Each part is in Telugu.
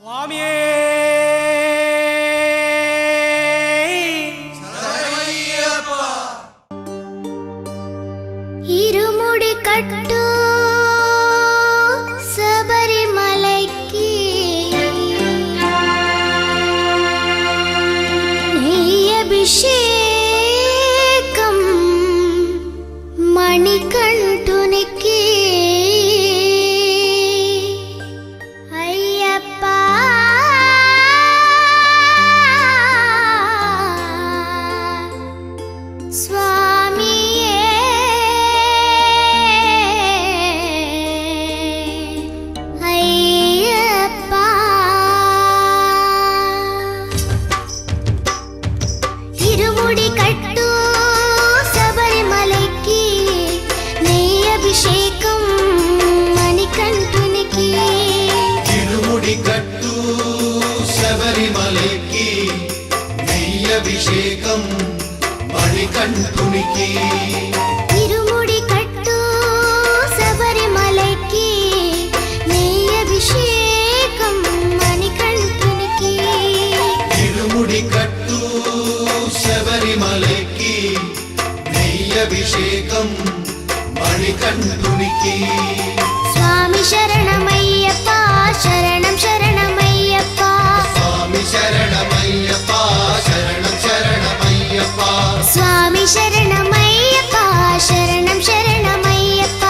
స్వామియే ఇరుముడి కట్టు శబరిమలైకి నెయ్యభిషేకం మణికంఠునికి అయ్యప్ప స్వామియే అయ్యప్ప ఇరుముడి కట్టు శబరిమలైకి నెయ్యభిషేకం మణికంఠునికి ఇరుముడి కట్టు శబరిమలైకి నెయ్యభిషేకం మణికంఠునికి ఇరుముడి కట్టు శబరిమలైకి నెయ్యభిషేకం మణికంఠునికి ఇరుముడి కట్టు శబరిమలైకి నెయ్యభిషేకం మణికంఠునికి స్వామి శరణమయ్యప్ప శరణం శరణమయ్యప్ప స్వామి శరణమయ్యప్ప శరణం శరణమయ్యప్ప స్వామి శరణమయ్యప్ప శరణం శరణమయ్యప్ప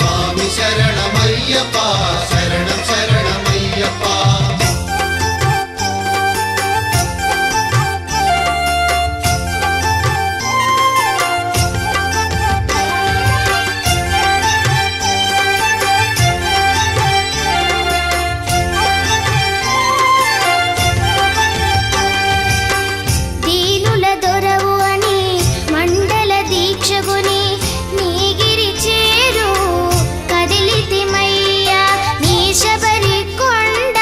స్వామి శరణమయ్యప్ప శరణం శరణమయ్యప్ప దీనుల దొరవు అని మండల దీక్షగుని నీగిరి చేరు కదిలితిమయ్యా నీ శబరి కొండ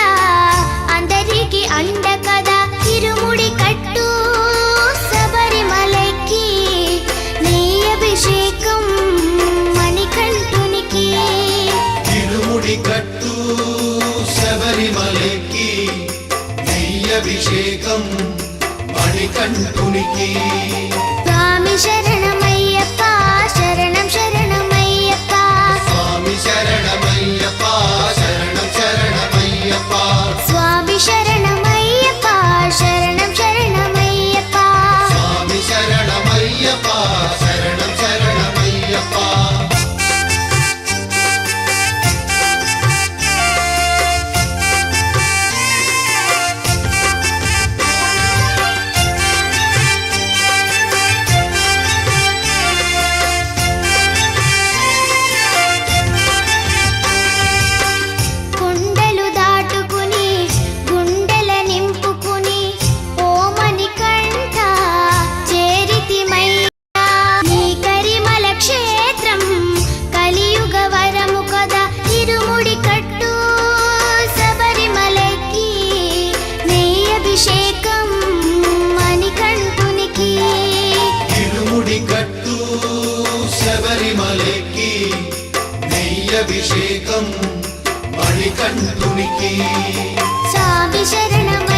అందరికి అండ కదా ఇరుముడి కట్టు శబరిమలైకి నెయ్యభిషేకం మణికంఠునికి ఇరుముడి కట్టు శబరిమలైకి నెయ్యభిషేకం మణికంఠునికి స్వామి శరణమయ్యప్ప శరణం శరణమయ్యప్ప స్వామి శరణమయ్యప్ప శరణం శరణమయ్యప్ప స్వామి శరణమయ్యప్ప శరణం శరణమయ్యప్ప స్వామి శరణమయ్యప్ప శరణం శరణమయ్యప్ప కొండలు దాటుకుని గుండెల నింపుకుని ఓమని కంఠ చేరితిమయ్యా నీ కరిమల క్షేత్రం కలియుగ వరము కదా ఇరుముడి కట్టు శబరిమలైకి నెయ్యభిషేకం మణికంఠునికి ఇరుముడి కట్టు శబరిమలైకి నెయ్యభిషేకం మణికంఠునికి స్వామి శరణమ